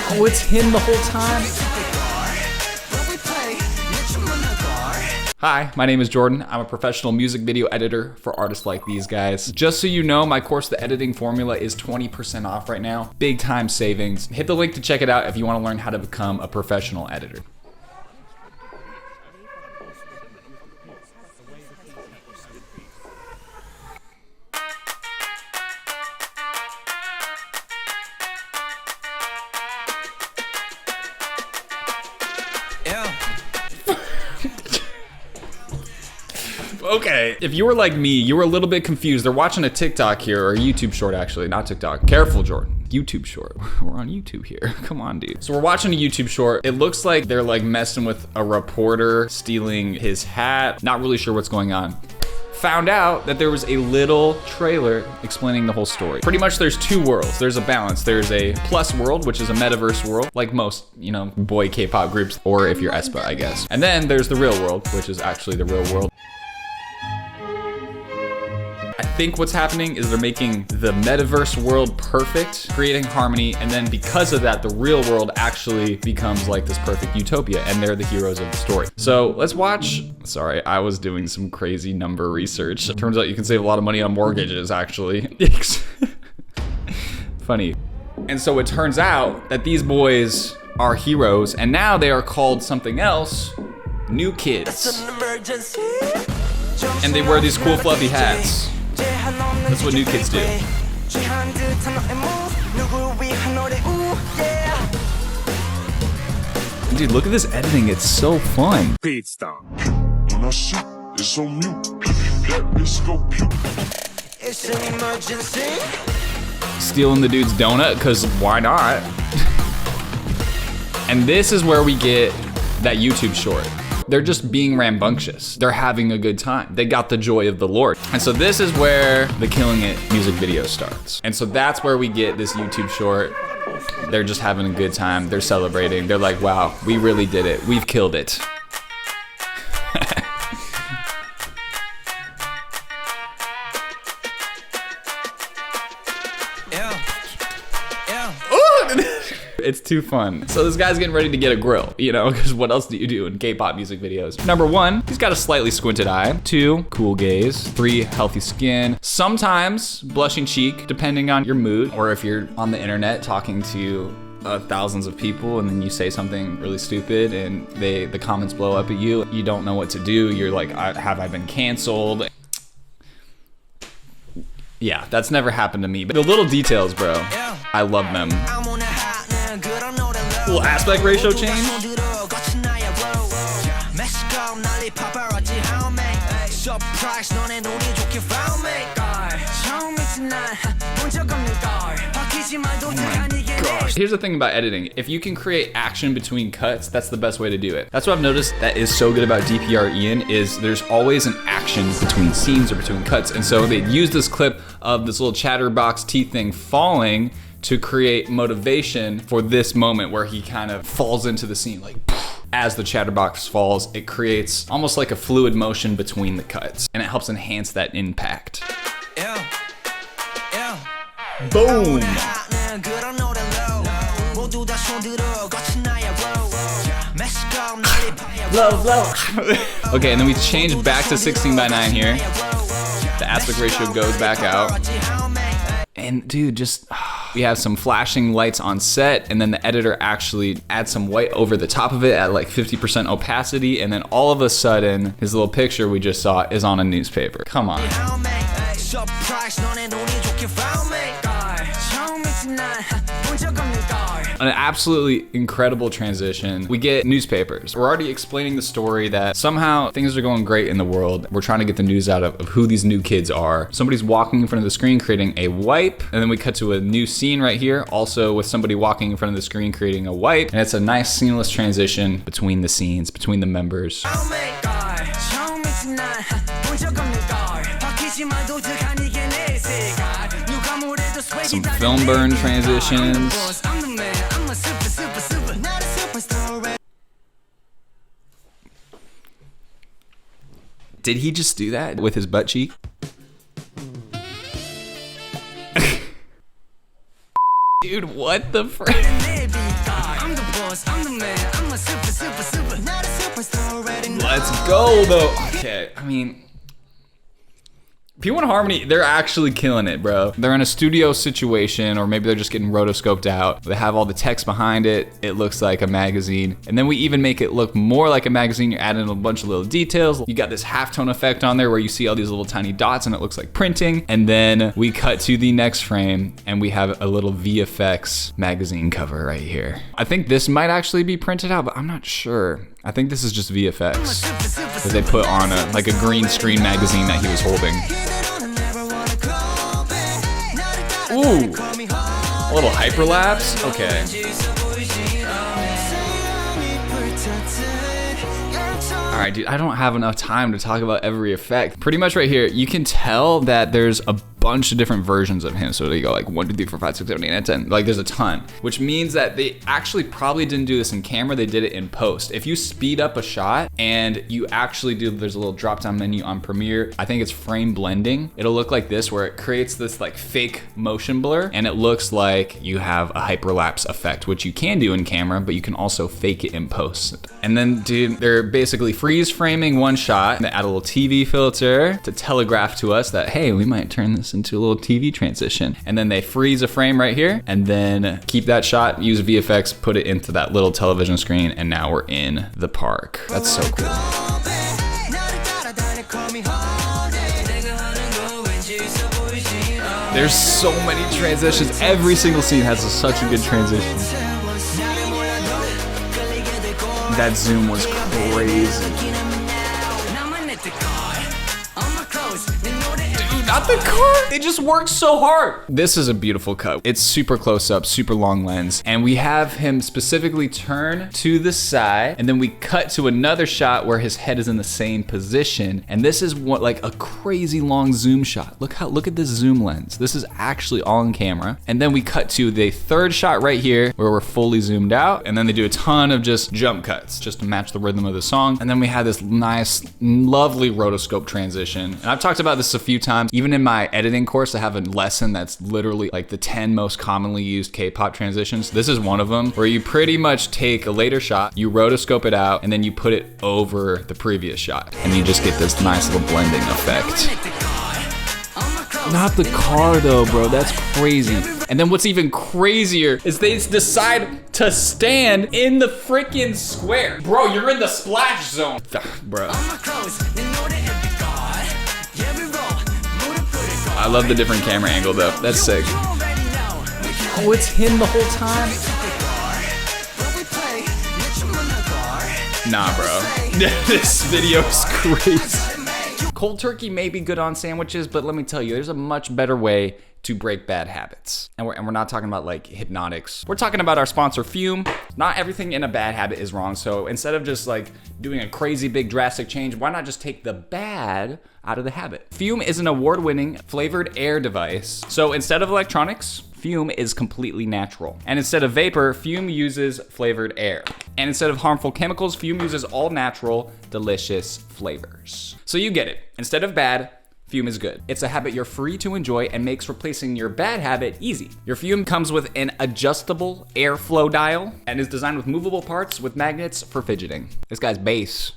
Oh, it's him the whole time? Hi, my name is Jordan. I'm a professional music video editor for artists like these guys. Just so you know, my course, The Editing Formula, is 20% off right now. Big time savings. Hit the link to check it out if you want to learn how to become a professional editor. Okay, if you were like me, you were a little bit confused. They're watching a TikTok here, or a YouTube short actually, not TikTok. Careful, Jordan. YouTube short. We're on YouTube here. Come on, dude. So we're watching a YouTube short. It looks like they're like messing with a reporter, stealing his hat. Not really sure what's going on. Found out that there was a little trailer explaining the whole story. Pretty much there's two worlds. There's a balance. There's a plus world, which is a metaverse world, like most, boy K-pop groups, or if you're aespa, I guess. And then there's the real world, which is actually the real world. I think what's happening is they're making the metaverse world perfect, creating harmony, and then because of that, the real world actually becomes like this perfect utopia, and they're the heroes of the story. So let's watch. Sorry, I was doing some crazy number research. It turns out you can save a lot of money on mortgages, actually. Funny. And so it turns out that these boys are heroes, and now they are called something else, new kids. And they wear these cool fluffy hats. That's what new kids do. Dude, look at this editing. It's so fun. Stealing the dude's donut, because why not? And this is where we get that YouTube short. They're just being rambunctious. They're having a good time. They got the joy of the Lord. And so this is where the Killing It music video starts. And so that's where we get this YouTube short. They're just having a good time. They're celebrating. They're like, wow, we really did it. We've killed it. It's too fun. So this guy's getting ready to get a grill, because what else do you do in K-pop music videos? Number one, he's got a slightly squinted eye. 2, cool gaze. 3, healthy skin. Sometimes blushing cheek, depending on your mood, or if you're on the internet talking to thousands of people and then you say something really stupid and the comments blow up at you. You don't know what to do. You're like, have I been canceled? Yeah, that's never happened to me. But the little details, bro, I love them. Little aspect ratio change. Here's the thing about editing. If you can create action between cuts, that's the best way to do it. That's what I've noticed that is so good about DPR Ian is there's always an action between scenes or between cuts. And so they use this clip of this little chatterbox teeth thing falling to create motivation for this moment where he kind of falls into the scene. Like, as the chatterbox falls, it creates almost like a fluid motion between the cuts, and it helps enhance that impact. Boom! Low. Okay, and then we change back to 16:9 here. The aspect ratio goes back out. And dude, we have some flashing lights on set, and then the editor actually adds some white over the top of it at like 50% opacity, and then all of a sudden, his little picture we just saw is on a newspaper. Come on. An absolutely incredible transition. We get newspapers. We're already explaining the story that somehow things are going great in the world. We're trying to get the news out of who these new kids are. Somebody's walking in front of the screen creating a wipe, and then we cut to a new scene right here, also with somebody walking in front of the screen creating a wipe, and it's a nice seamless transition between the scenes, between the members. Some film burn transitions. Did he just do that with his butt cheek? Dude, what the frick? Let's go though. Okay, I mean, P1 Harmony, they're actually killing it, bro. They're in a studio situation, or maybe they're just getting rotoscoped out. They have all the text behind it. It looks like a magazine. And then we even make it look more like a magazine. You're adding a bunch of little details. You got this halftone effect on there where you see all these little tiny dots and it looks like printing. And then we cut to the next frame and we have a little VFX magazine cover right here. I think this might actually be printed out, but I'm not sure. I think this is just VFX that they put on like a green screen magazine that he was holding. Ooh, a little hyperlapse, okay. All right, dude, I don't have enough time to talk about every effect. Pretty much right here, you can tell that there's a bunch of different versions of him. So they go like 1, 2, 3, 4, 5, 6, 7, 8, 9, 10. Like there's a ton, which means that they actually probably didn't do this in camera. They did it in post. If you speed up a shot and you actually do, there's a little drop down menu on Premiere. I think it's frame blending. It'll look like this, where it creates this like fake motion blur and it looks like you have a hyperlapse effect, which you can do in camera, but you can also fake it in post. And then dude, they're basically freeze framing one shot and they add a little TV filter to telegraph to us that, hey, we might turn this into a little TV transition. And then they freeze a frame right here and then keep that shot, use VFX, put it into that little television screen, and now we're in the park. That's so cool. There's so many transitions. Every single scene has such a good transition. That zoom was crazy. Not the car. They just worked so hard. This is a beautiful cut. It's super close up, super long lens. And we have him specifically turn to the side. And then we cut to another shot where his head is in the same position. And this is what, like a crazy long zoom shot. Look at this zoom lens. This is actually all on camera. And then we cut to the third shot right here where we're fully zoomed out. And then they do a ton of just jump cuts just to match the rhythm of the song. And then we have this nice, lovely rotoscope transition. And I've talked about this a few times. Even in my editing course, I have a lesson that's literally like the 10 most commonly used K-pop transitions. This is one of them, where you pretty much take a later shot, you rotoscope it out, and then you put it over the previous shot. And you just get this nice little blending effect. Not the car though, bro, that's crazy. And then what's even crazier is they decide to stand in the freaking square. Bro, you're in the splash zone. Bro. I love the different camera angle though. That's sick. Oh, it's him the whole time? Nah, bro. This video is crazy. Cold turkey may be good on sandwiches, but let me tell you, there's a much better way to break bad habits. And we're not talking about like hypnotics. We're talking about our sponsor, Fume. Not everything in a bad habit is wrong. So instead of just like doing a crazy big drastic change, why not just take the bad out of the habit? Fume is an award-winning flavored air device. So instead of electronics, Fume is completely natural. And instead of vapor, Fume uses flavored air. And instead of harmful chemicals, Fume uses all natural, delicious flavors. So you get it. Instead of bad, Fume is good. It's a habit you're free to enjoy and makes replacing your bad habit easy. Your Fume comes with an adjustable airflow dial and is designed with movable parts with magnets for fidgeting. This guy's bass.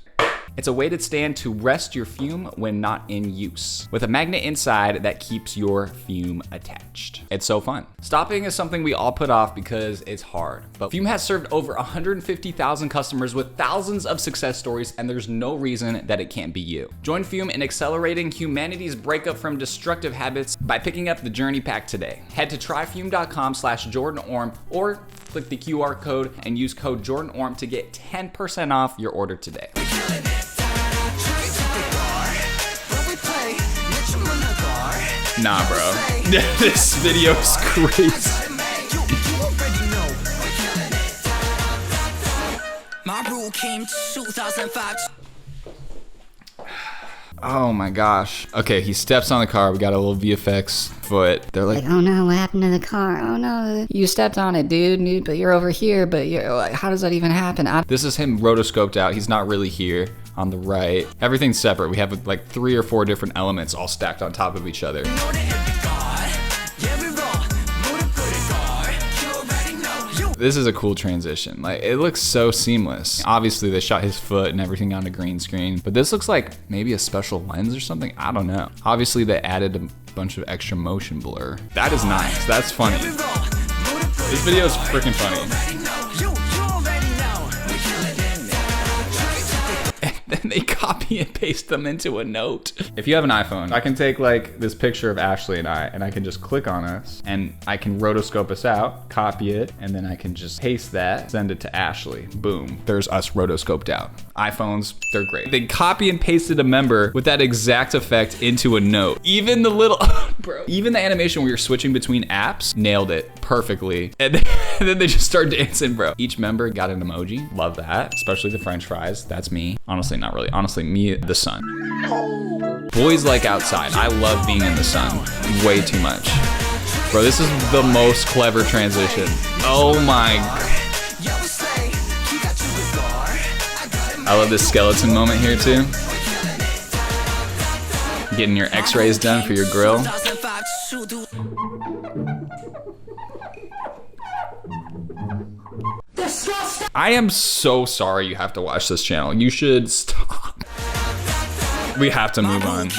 It's a weighted stand to rest your Fume when not in use, with a magnet inside that keeps your Fume attached. It's so fun. Stopping is something we all put off because it's hard, but Fume has served over 150,000 customers with thousands of success stories, and there's no reason that it can't be you. Join Fume in accelerating humanity's breakup from destructive habits by picking up the Journey Pack today. Head to tryfume.com/JordanOrm or click the QR code and use code JordanOrm to get 10% off your order today. Nah, bro. This video is crazy. My rule came 2005. Oh my gosh. Okay, he steps on the car. We got a little VFX foot. They're like, oh no, what happened to the car? Oh no, you stepped on it, dude, but you're over here, but you're like, how does that even happen? This is him rotoscoped out. He's not really here on the right. Everything's separate. We have like 3 or 4 different elements all stacked on top of each other. This is a cool transition. Like, it looks so seamless. Obviously, they shot his foot and everything on a green screen, but this looks like maybe a special lens or something. I don't know. Obviously, they added a bunch of extra motion blur. That is nice. That's funny. This video is freaking funny. Then they copy and paste them into a note. If you have an iPhone, I can take like this picture of Ashley and I can just click on us and I can rotoscope us out, copy it, and then I can just paste that, send it to Ashley. Boom, there's us rotoscoped out. iPhones, they're great. They copy and pasted a member with that exact effect into a note. Even the little, bro, even the animation where you're switching between apps, nailed it perfectly. And then they just start dancing, bro. Each member got an emoji, love that. Especially the French fries, that's me. Honestly, not really. Honestly, me, the sun. Boys like outside. I love being in the sun way too much. Bro, this is the most clever transition. Oh my. I love this skeleton moment here too. Getting your x-rays done for your grill. I am so sorry you have to watch this channel. You should stop. We have to move on.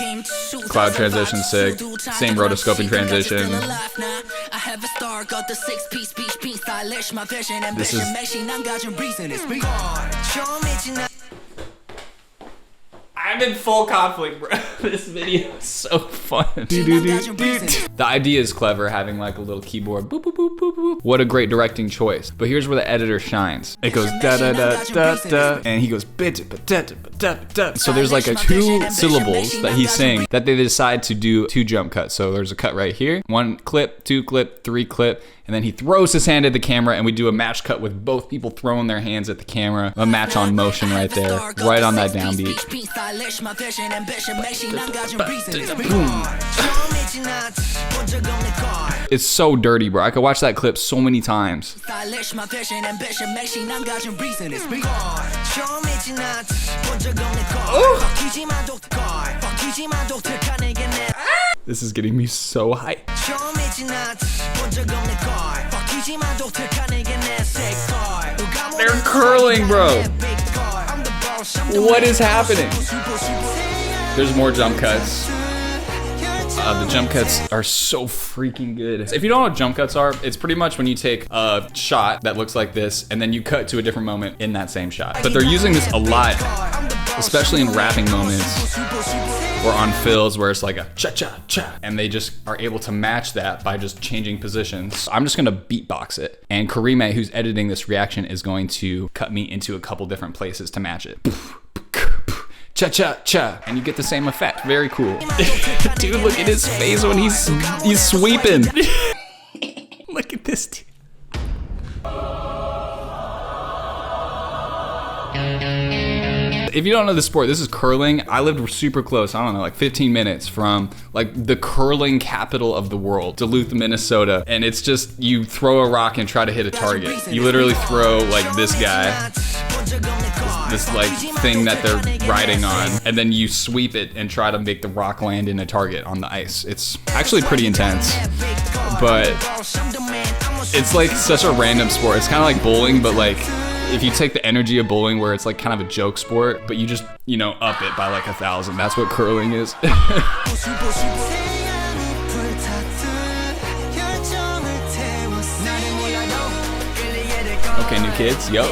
Cloud transition sick. Same rotoscoping transition. This is... I'm in full conflict, bro. This video is so fun. The idea is clever, having like a little keyboard. Boop, boop, boop, boop, boop. What a great directing choice. But here's where the editor shines. It goes da da da da da, and he goes bit da da da da. So there's like a 2 syllables that he's saying that they decide to do 2 jump cuts. So there's a cut right here, 1 clip, 2 clip, 3 clip. And then he throws his hand at the camera and we do a match cut with both people throwing their hands at the camera. A match on motion right there, right on that downbeat. It's so dirty, bro. I could watch that clip so many times. This is getting me so hyped. They're curling, bro. What is happening? There's more jump cuts. The jump cuts are so freaking good. If you don't know what jump cuts are, it's pretty much when you take a shot that looks like this and then you cut to a different moment in that same shot. But they're using this a lot, especially in rapping moments or on fills where it's like a cha-cha-cha, and they just are able to match that by just changing positions. I'm just gonna beatbox it, and Karime, who's editing this reaction, is going to cut me into a couple different places to match it. Cha-cha-cha, and you get the same effect. Very cool. Dude, look at his face when he's sweeping. Look at this dude. If you don't know the sport, this is curling. I lived super close, I don't know, like 15 minutes from like the curling capital of the world, Duluth, Minnesota. And it's just, you throw a rock and try to hit a target. You literally throw like this guy, this like thing that they're riding on, and then you sweep it and try to make the rock land in a target on the ice. It's actually pretty intense, but it's like such a random sport. It's kind of like bowling, but like, if you take the energy of bowling where it's like kind of a joke sport, but you just, you know, up it by like 1,000. That's what curling is. Okay, new kids, yo.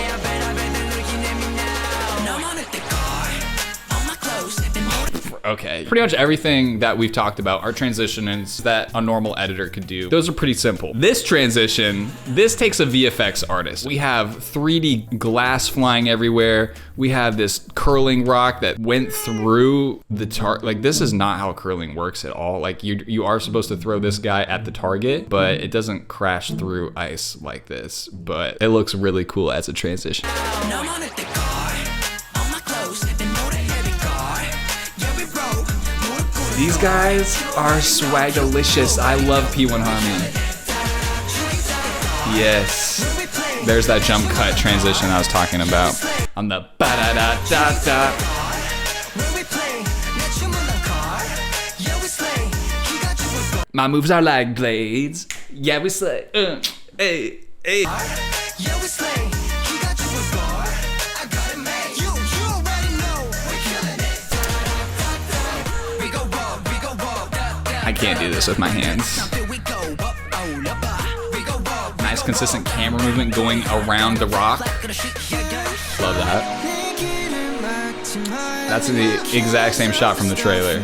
Okay, pretty much everything that we've talked about are transitions that a normal editor could do. Those are pretty simple. This transition, this takes a VFX artist. We have 3D glass flying everywhere. We have this curling rock that went through the like, this is not how curling works at all. Like, you are supposed to throw this guy at the target, but it doesn't crash through ice like this. But it looks really cool as a transition. These guys are swagalicious. I love P1 Harmony. Yes. There's that jump cut transition I was talking about. On the ba-da-da-da-da. My moves are like blades. Yeah, we slay. Hey, hey. can't do this with my hands. Nice consistent camera movement going around the rock. Love that. That's the exact same shot from the trailer.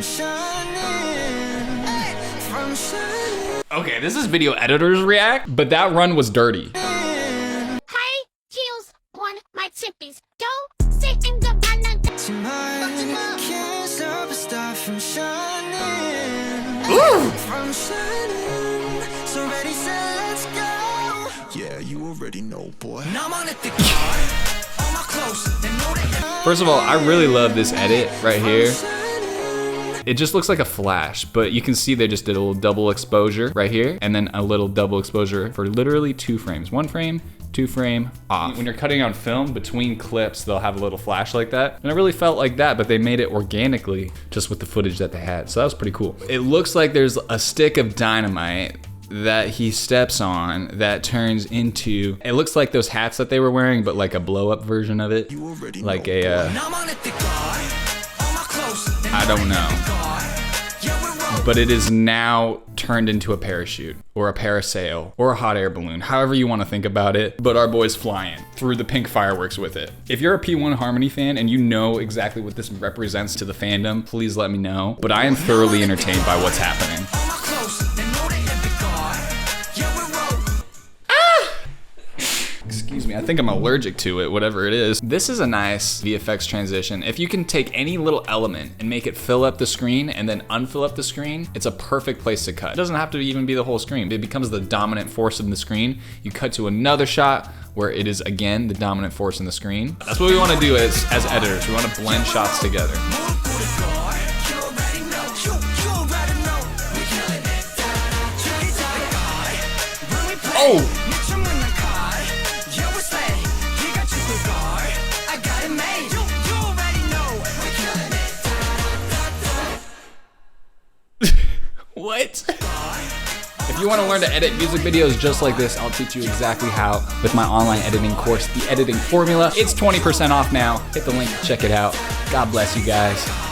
Okay, this is video editors react, but that run was dirty. High heels on my tippies. Don't sit in the banana. Ooh! Yeah, you already know, boy. First of all, I really love this edit right here. It just looks like a flash, but you can see they just did a little double exposure right here, and then a little double exposure for literally 2 frames. 1 frame, 2 frame, off. When you're cutting on film, between clips, they'll have a little flash like that. And it really felt like that, but they made it organically just with the footage that they had. So that was pretty cool. It looks like there's a stick of dynamite that he steps on that turns into, it looks like those hats that they were wearing, but like a blow up version of it. Like a, I don't know. But it is now turned into a parachute or a parasail or a hot air balloon, however you want to think about it. But our boy's flying through the pink fireworks with it. If you're a P1 Harmony fan and you know exactly what this represents to the fandom, please let me know. But I am thoroughly entertained by what's happening. Excuse me, I think I'm allergic to it, whatever it is. This is a nice VFX transition. If you can take any little element and make it fill up the screen and then unfill up the screen, it's a perfect place to cut. It doesn't have to even be the whole screen. It becomes the dominant force in the screen. You cut to another shot where it is again the dominant force in the screen. That's what we want to do as editors. We want to blend shots together. Oh! What? If you want to learn to edit music videos just like this, I'll teach you exactly how with my online editing course, The Editing Formula. It's 20% off now. Hit the link, check it out. God bless you guys.